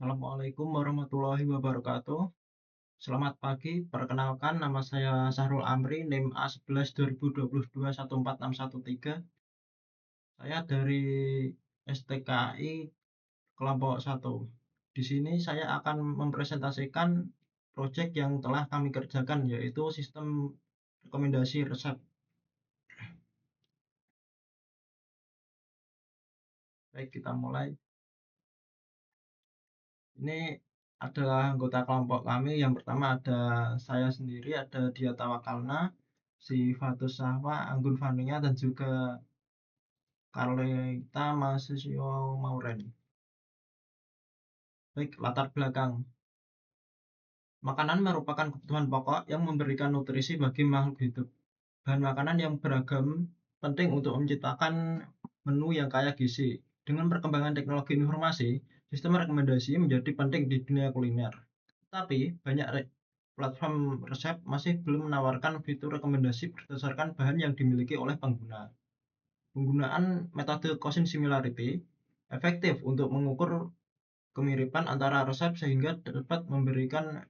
Assalamualaikum warahmatullahi wabarakatuh. Selamat pagi, perkenalkan nama saya Sahrul Amri, NIM A11 2022 14613. Saya dari STKI kelompok 1. Di sini saya akan mempresentasikan proyek yang telah kami kerjakan, yaitu sistem rekomendasi resep. Baik, kita mulai. Ini adalah anggota kelompok kami. Yang pertama ada saya sendiri, ada Dia Tawakalna, Sifatus Sahwa, Anggun Fania, dan juga Karlita Mahasiswa Mauren. Baik, latar belakang. Makanan merupakan kebutuhan pokok yang memberikan nutrisi bagi makhluk hidup. Bahan makanan yang beragam penting untuk menciptakan menu yang kaya gizi. Dengan perkembangan teknologi informasi, sistem rekomendasi menjadi penting di dunia kuliner. Tapi, banyak platform resep masih belum menawarkan fitur rekomendasi berdasarkan bahan yang dimiliki oleh pengguna. Penggunaan metode Cousin Similarity efektif untuk mengukur kemiripan antara resep sehingga dapat memberikan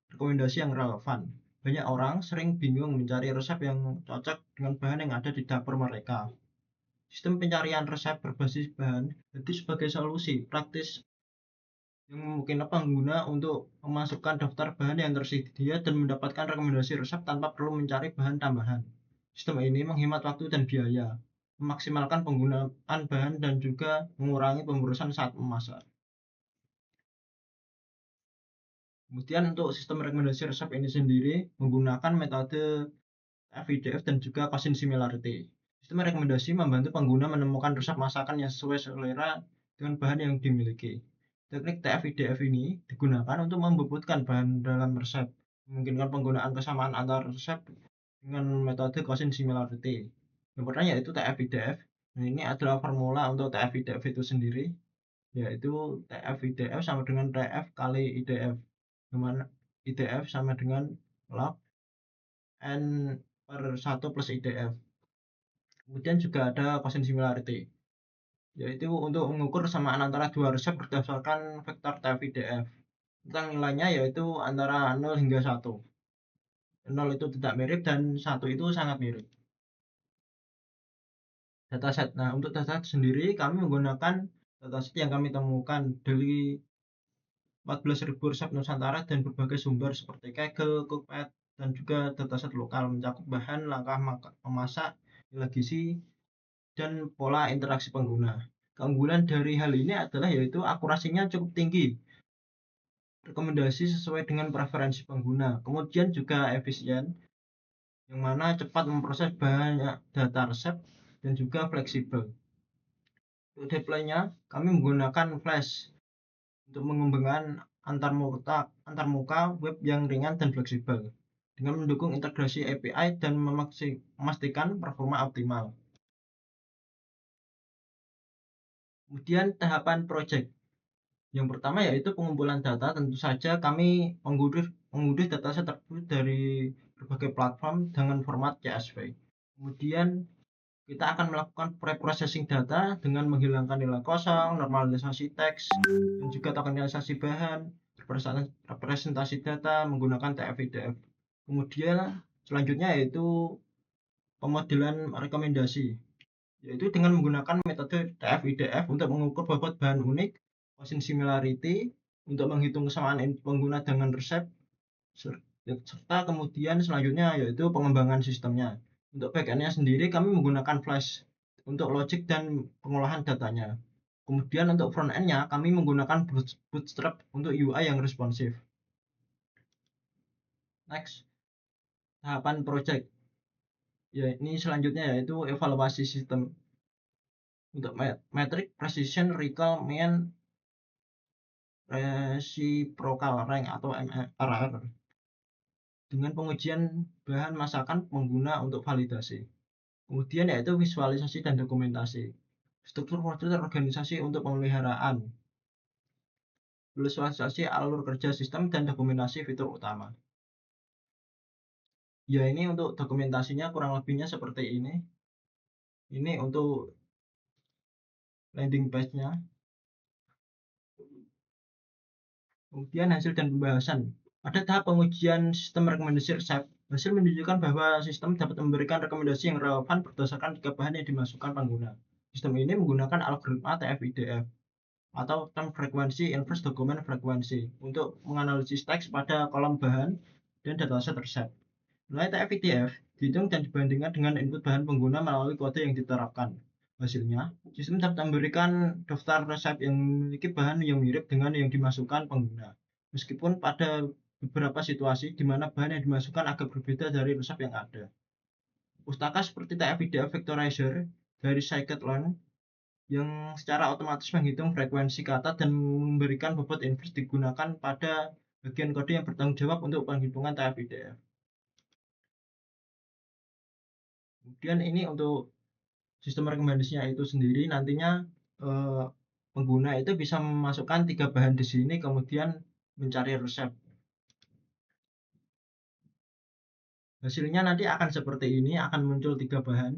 rekomendasi yang relevan. Banyak orang sering bingung mencari resep yang cocok dengan bahan yang ada di dapur mereka. Sistem pencarian resep berbasis bahan jadi sebagai solusi praktis yang memungkinkan pengguna untuk memasukkan daftar bahan yang tersedia dan mendapatkan rekomendasi resep tanpa perlu mencari bahan tambahan. Sistem ini menghemat waktu dan biaya, memaksimalkan penggunaan bahan dan juga mengurangi pemrosesan saat memasak. Kemudian untuk sistem rekomendasi resep ini sendiri menggunakan metode FIDF dan juga Cousin Similarity. Sistem rekomendasi membantu pengguna menemukan resep masakan yang sesuai selera dengan bahan yang dimiliki. Teknik TFIDF ini digunakan untuk membubutkan bahan dalam resep, memungkinkan penggunaan kesamaan antar resep dengan metode Cousin Similarity. Yang pertama yaitu TFIDF. Nah, ini adalah formula untuk TFIDF itu sendiri, yaitu TFIDF sama dengan TF kali IDF, di mana IDF sama dengan log N per 1 plus IDF. Kemudian juga ada Cousin Similarity, yaitu untuk mengukur kesamaan antara dua resep berdasarkan vektor TF-IDF. Tentang nilainya yaitu antara 0 hingga 1. 0 itu tidak mirip dan 1 itu sangat mirip. Dataset. Nah, untuk dataset sendiri kami menggunakan dataset yang kami temukan dari 14.000 resep Nusantara dan berbagai sumber seperti Kaggle, Cookpad, dan juga dataset lokal mencakup bahan, langkah memasak, nilai gizi, dan pola interaksi pengguna. Keunggulan dari hal ini adalah yaitu akurasinya cukup tinggi, rekomendasi sesuai dengan preferensi pengguna, kemudian juga efisien, yang mana cepat memproses banyak data resep dan juga fleksibel. Untuk deploy-nya, kami menggunakan Flash untuk mengembangkan antarmuka web yang ringan dan fleksibel, dengan mendukung integrasi API dan memastikan performa optimal. Kemudian tahapan project. Yang pertama yaitu pengumpulan data. Tentu saja kami mengunduh dataset tersebut dari berbagai platform dengan format CSV. Kemudian kita akan melakukan pre-processing data dengan menghilangkan nilai kosong, normalisasi teks, dan juga tokenisasi bahan, representasi data menggunakan TF-IDF. Kemudian selanjutnya yaitu pemodelan rekomendasi, yaitu dengan menggunakan metode TF-IDF untuk mengukur bobot bahan unik, Cousin Similarity untuk menghitung kesamaan pengguna dengan resep, serta kemudian selanjutnya yaitu pengembangan sistemnya. Untuk backend-nya sendiri kami menggunakan Flash untuk logik dan pengolahan datanya. Kemudian untuk front-end-nya kami menggunakan Bootstrap untuk UI yang responsif. Next, tahapan project. Ya, ini selanjutnya yaitu evaluasi sistem. Untuk metrik precision, recall, mean, reciprocal rank atau MRR, dengan pengujian bahan masakan pengguna untuk validasi. Kemudian yaitu visualisasi dan dokumentasi, struktur prosedur organisasi untuk pemeliharaan, visualisasi alur kerja sistem, dan dokumentasi fitur utama. Ya, ini untuk dokumentasinya kurang lebihnya seperti ini. Ini untuk landing page-nya. Kemudian hasil dan pembahasan. Pada tahap pengujian sistem rekomendasi resep, hasil menunjukkan bahwa sistem dapat memberikan rekomendasi yang relevan berdasarkan 3 bahan yang dimasukkan pengguna. Sistem ini menggunakan algoritma TF-IDF atau term frekuensi inverse document frekuensi untuk menganalisis teks pada kolom bahan dan dataset resep. Nilai TF-IDF dihitung dan dibandingkan dengan input bahan pengguna melalui kode yang diterapkan. Hasilnya, sistem dapat memberikan daftar resep yang memiliki bahan yang mirip dengan yang dimasukkan pengguna. Meskipun pada beberapa situasi di mana bahan yang dimasukkan agak berbeda dari resep yang ada. Pustaka seperti TF-IDF Vectorizer dari scikit-learn yang secara otomatis menghitung frekuensi kata dan memberikan bobot inverse digunakan pada bagian kode yang bertanggung jawab untuk penghitungan TF-IDF. Kemudian ini untuk sistem rekomendasinya itu sendiri nantinya pengguna itu bisa memasukkan 3 bahan di sini kemudian mencari resep. Hasilnya nanti akan seperti ini, akan muncul 3 bahan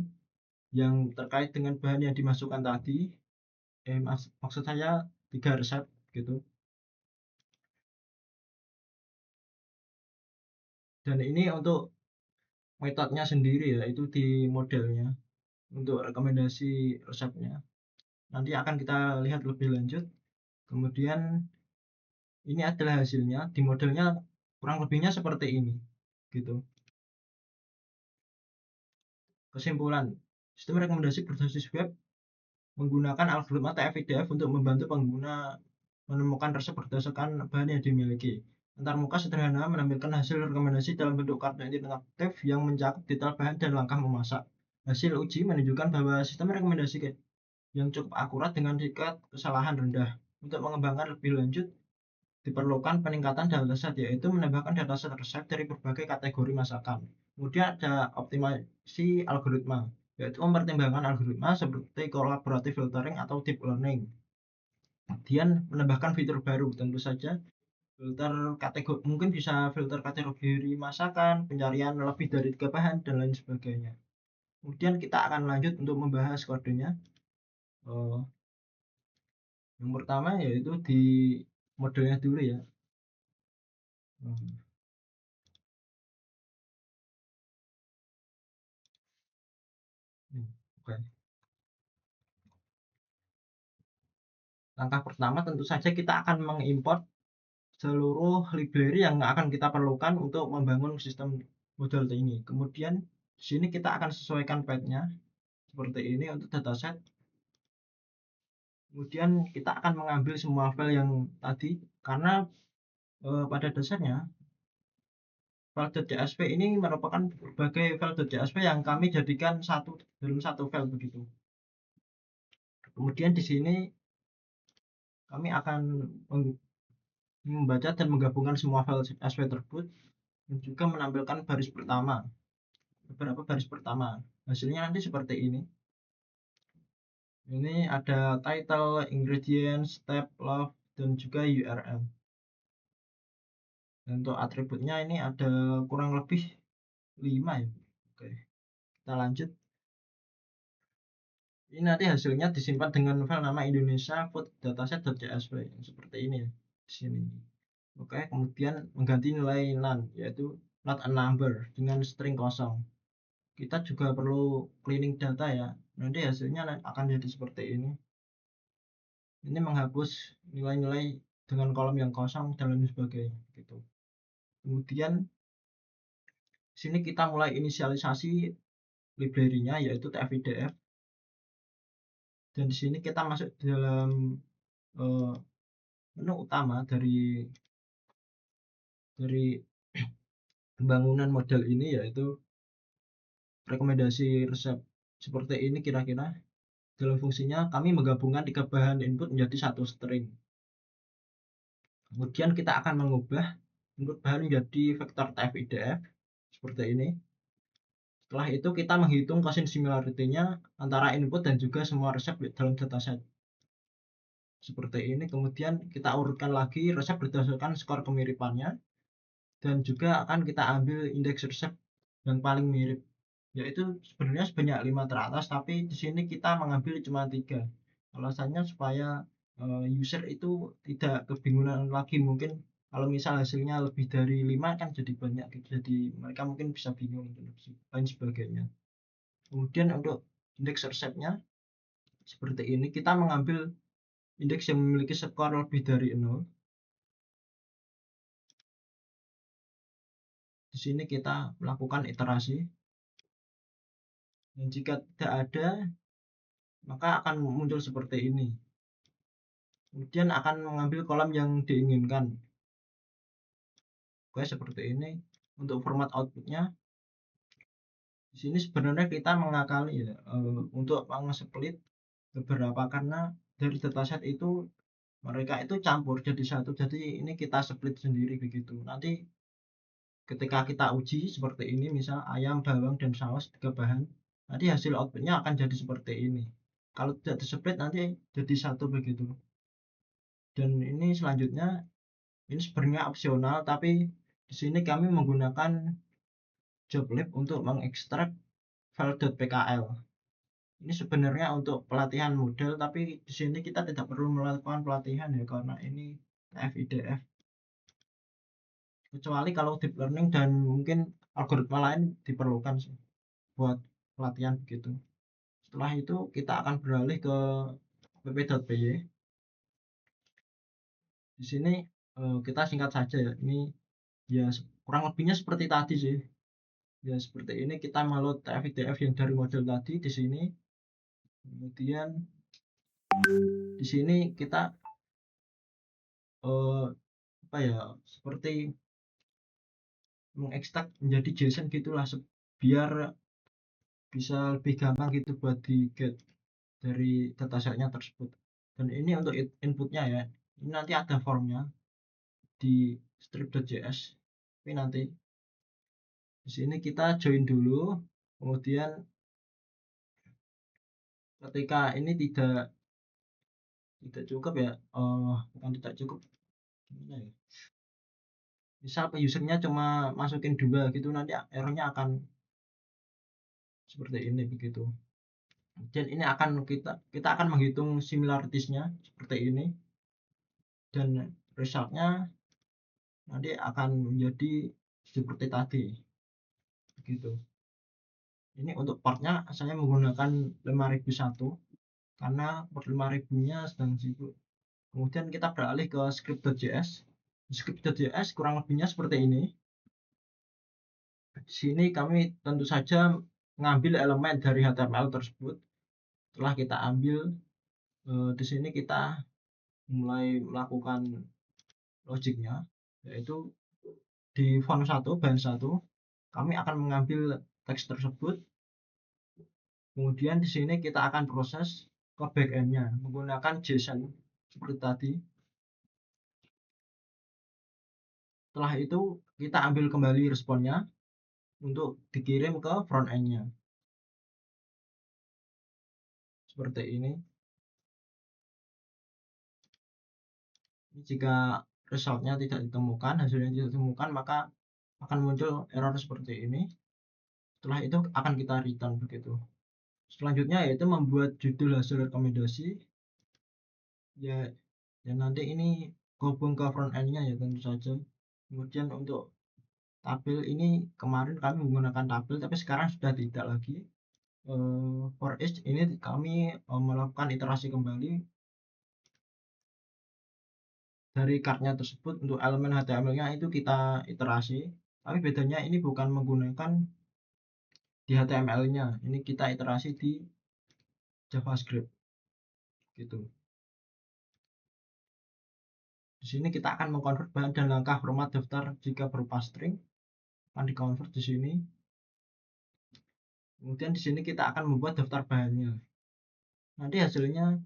yang terkait dengan bahan yang dimasukkan tadi. Maksud saya 3 resep gitu. Dan ini untuk metodenya sendiri ya, itu di modelnya untuk rekomendasi resepnya. Nanti akan kita lihat lebih lanjut. Kemudian ini adalah hasilnya, di modelnya kurang lebihnya seperti ini gitu. Kesimpulan, sistem rekomendasi berbasis web menggunakan algoritma TF-IDF untuk membantu pengguna menemukan resep berdasarkan bahan yang dimiliki. Antarmuka sederhana menampilkan hasil rekomendasi dalam bentuk kartu interaktif yang mencakup detail bahan dan langkah memasak. Hasil uji menunjukkan bahwa sistem rekomendasi yang cukup akurat dengan tingkat kesalahan rendah. Untuk mengembangkan lebih lanjut, diperlukan peningkatan dataset, yaitu menambahkan dataset resep dari berbagai kategori masakan. Kemudian ada optimasi algoritma, yaitu mempertimbangkan algoritma seperti collaborative filtering atau deep learning. Kemudian menambahkan fitur baru, tentu saja filter kategori, mungkin bisa filter kategori masakan, pencarian lebih dari 3 bahan, dan lain sebagainya. Kemudian kita akan lanjut untuk membahas kodenya. Yang pertama yaitu di modelnya dulu ya. Oke. Langkah pertama tentu saja kita akan mengimport seluruh library yang akan kita perlukan untuk membangun sistem model ini. Kemudian di sini kita akan sesuaikan path-nya seperti ini untuk dataset. Kemudian kita akan mengambil semua file yang tadi karena pada dasarnya file.csv ini merupakan berbagai file.csv yang kami jadikan dalam satu file begitu. Kemudian di sini kami akan membaca dan menggabungkan semua file CSV tersebut dan juga menampilkan beberapa baris pertama. Hasilnya nanti seperti ini. Ini ada title, ingredients, step, love, dan juga URL. Dan untuk atributnya ini ada kurang lebih 5 ya. Oke, kita lanjut. Ini nanti hasilnya disimpan dengan file nama Indonesia food dataset.csv seperti ini ya, di sini. Oke, kemudian mengganti nilai none, yaitu not a number dengan string kosong. Kita juga perlu cleaning data ya. Nanti hasilnya akan jadi seperti ini. Ini menghapus nilai-nilai dengan kolom yang kosong dan lain sebagainya gitu. Kemudian sini kita mulai inisialisasi library-nya yaitu TF-IDF. Dan di sini kita masuk di dalam menu utama dari pembangunan model ini, yaitu rekomendasi resep. Seperti ini kira-kira. Dalam fungsinya kami menggabungkan 3 bahan input menjadi satu string. Kemudian kita akan mengubah input bahan menjadi vektor TF-IDF seperti ini. Setelah itu kita menghitung quotient similarity-nya antara input dan juga semua resep dalam dataset. Seperti ini. Kemudian kita urutkan lagi resep berdasarkan skor kemiripannya. Dan juga akan kita ambil indeks resep yang paling mirip, yaitu sebenarnya sebanyak 5 teratas, tapi di sini kita mengambil cuma 3. Alasannya supaya user itu tidak kebingungan lagi. Mungkin kalau misal hasilnya lebih dari 5 kan jadi banyak gitu, jadi mereka mungkin bisa bingung dan lain sebagainya. Kemudian untuk indeks resepnya seperti ini, kita mengambil indeks yang memiliki skor lebih dari 0. Di sini kita melakukan iterasi, dan jika tidak ada maka akan muncul seperti ini. Kemudian akan mengambil kolom yang diinginkan. Oke, seperti ini. Untuk format outputnya, di sini sebenarnya kita mengakali ya, untuk meng-split beberapa, karena dari dataset itu mereka itu campur jadi satu, jadi ini kita split sendiri begitu. Nanti ketika kita uji seperti ini, misal ayam, bawang, dan saus 3 bahan, nanti hasil outputnya akan jadi seperti ini. Kalau tidak di-split nanti jadi satu begitu. Dan ini selanjutnya, ini sebenarnya opsional, tapi di sini kami menggunakan joblib untuk mengekstrak file.pkl. Ini sebenarnya untuk pelatihan model, tapi di sini kita tidak perlu melakukan pelatihan ya, karena ini TF-IDF. Kecuali kalau deep learning dan mungkin algoritma lain diperlukan sih buat pelatihan begitu. Setelah itu kita akan beralih ke pp.py. Di sini kita singkat saja ya. Ini ya kurang lebihnya seperti tadi sih. Ya seperti ini, kita meload TF-IDF yang dari model tadi di sini. Kemudian di sini kita apa ya, seperti mengekstrak menjadi JSON gitulah, biar bisa lebih gampang gitu buat di get dari datasetnya tersebut. Dan ini untuk inputnya ya, ini nanti ada formnya di strip.js. Tapi nanti di sini kita join dulu, kemudian ketika ini tidak cukup ya, bukan tidak cukup, gimana ya, misal usernya cuma masukin 2 gitu, nanti errornya akan seperti ini begitu. Dan ini akan kita akan menghitung similaritiesnya seperti ini, dan resultnya nanti akan menjadi seperti tadi begitu. Ini untuk partnya saya menggunakan 5001 karena port 5000-nya sedang sibuk. Kemudian kita beralih ke script.js. Script.js kurang lebihnya seperti ini. Di sini kami tentu saja mengambil elemen dari HTML tersebut. Setelah kita ambil, di sini kita mulai melakukan logiknya, yaitu di font 1, bahan 1, kami akan mengambil teks tersebut. Kemudian di sini kita akan proses ke backend-nya menggunakan JSON seperti tadi. Setelah itu kita ambil kembali responnya untuk dikirim ke front end-nya. Seperti ini. Jika resultnya tidak ditemukan, hasilnya tidak ditemukan, maka akan muncul error seperti ini. Setelah itu akan kita return begitu. Selanjutnya yaitu membuat judul hasil rekomendasi. Ya, dan nanti ini gabung ke front end-nya ya tentu saja. Kemudian untuk tabel ini, kemarin kami menggunakan tabel, tapi sekarang sudah tidak lagi. For each ini kami melakukan iterasi kembali dari card-nya tersebut. Untuk elemen HTML-nya itu kita iterasi, tapi bedanya ini bukan menggunakan di HTML-nya, ini kita iterasi di JavaScript gitu. Di sini kita akan mengkonvert bahan dan langkah format daftar jika berupa string, akan dikonvert di sini. Kemudian di sini kita akan membuat daftar bahannya. Nanti hasilnya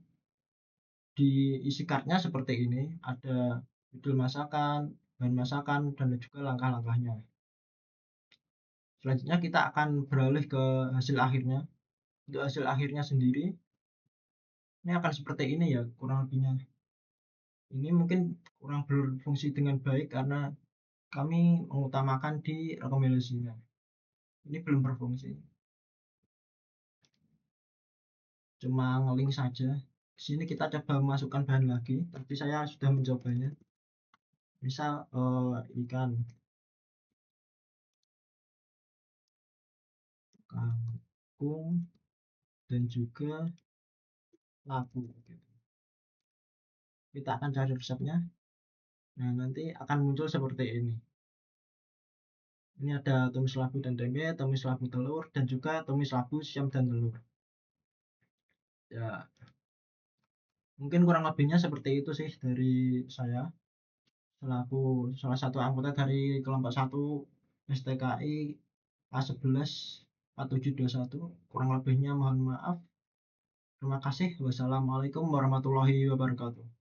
diisi card-nya seperti ini, ada judul masakan, bahan masakan, dan juga langkah-langkahnya. Selanjutnya kita akan beralih ke hasil akhirnya. Untuk hasil akhirnya sendiri, ini akan seperti ini ya kurang lebihnya. Ini mungkin kurang berfungsi dengan baik karena kami mengutamakan di rekomendasinya. Ini belum berfungsi, cuma nge-link saja. Di sini kita coba memasukkan bahan lagi, tapi saya sudah mencobanya. Misal ikan, kangkung, dan juga labu. Gitu. Kita akan cari resepnya. Nah, nanti akan muncul seperti ini. Ini ada tumis labu dan tempe, tumis labu telur, dan juga tumis labu siam dan telur. Ya, mungkin kurang lebihnya seperti itu sih dari saya selaku salah satu anggota dari kelompok 1 STKI A11 4721. Kurang lebihnya mohon maaf. Terima kasih. Wassalamualaikum warahmatullahi wabarakatuh.